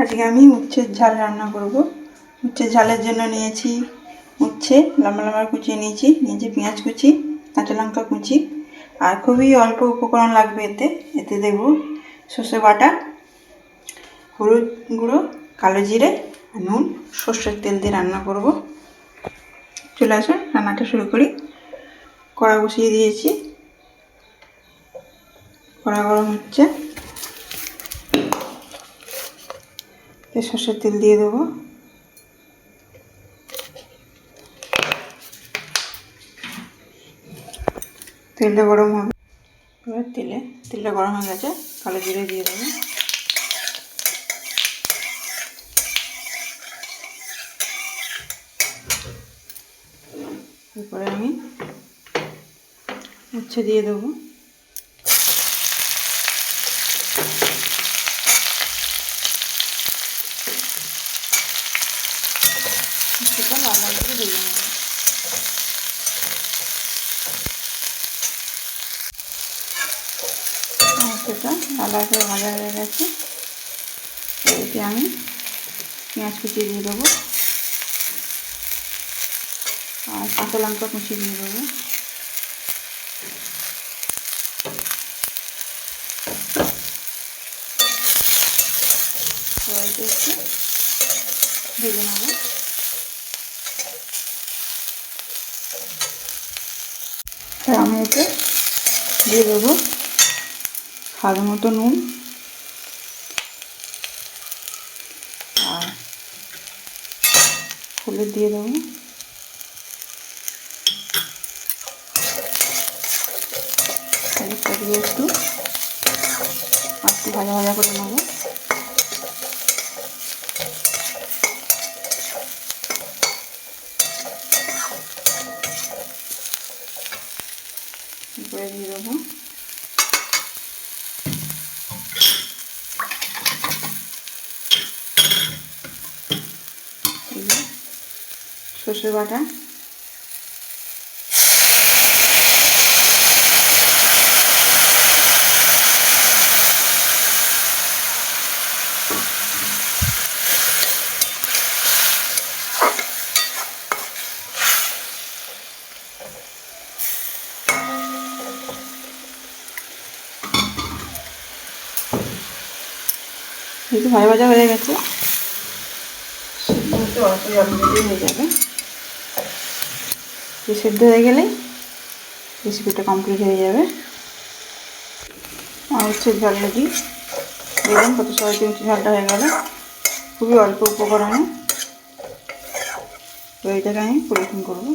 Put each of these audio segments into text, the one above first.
আজকে আমি উচ্ছের ঝাল রান্না করব। উচ্ছের ঝালের জন্য নিয়েছি উচ্ছে লম্বা লম্বা কুচিয়ে নিয়েছি পেঁয়াজ কুচি, কাঁচা লঙ্কা কুচি, আর খুবই অল্প উপকরণ লাগবে এতে দেব সর্ষে বাটা, হলুদ গুঁড়ো, কালো জিরে, নুন, সর্ষের তেল দিয়ে রান্না করব। চলে আসুন রান্নাটা শুরু করি। কড়া বসিয়ে দিয়েছি, কড়া গরম হচ্ছে, সর্ষের তেল দিয়ে দেবো। তেলটা গরম হবে, এবার তেলটা গরম হয়ে গেছে, কালো জিরে দিয়ে দেবো। এরপরে আমি উচ্ছে দিয়ে দেবো। উচ্ছেটা লাল লাল করে ভেজে নেব। উচ্ছেটা লাল লাল করে ভাজা হয়ে গেছে, এতে আমি পেঁয়াজ কুচি দিয়ে দেবো আর কাঁচা লঙ্কা কুচি দিয়ে দেবো। সবাইকে একটু ভেজে নেব। আমি এতে দিয়ে দেবো স্বাদ মতো নুন আর হলুদ দিয়ে দেবো। হলুদটা দিয়ে একটু ভাজা ভাজা করে নেবো। এরপরে দিয়ে দেবো সর্ষে বাটা, একটু ভাজা ভাজা হয়ে গেছে, একটু অল্প জল দিলেই হয়ে যাবে। সেদ্ধ হয়ে গেলে রেসিপিটা কমপ্লিট হয়ে যাবে। আর উচ্ছের ঝাল রেডি। দেখুন কত সহজে উচ্ছের ঝালটা হয়ে গেল, খুবই অল্প উপকরণে। তো এইটাকে আমি পরিবেশন করব।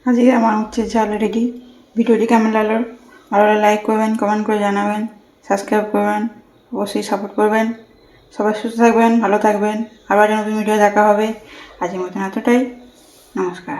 আজকে আমার উচ্ছের ঝাল রেডি। ভিডিওটি কেমন লাগলো ভালো লাইক করবেন, কমেন্ট করে জানাবেন, সাবস্ক্রাইব করবেন, অবশ্যই সাপোর্ট করবেন। সবাই সুস্থ থাকবেন, ভালো থাকবেন। আবার নতুন ভিডিও দেখা হবে। আজকের মতন এতটাই, নমস্কার।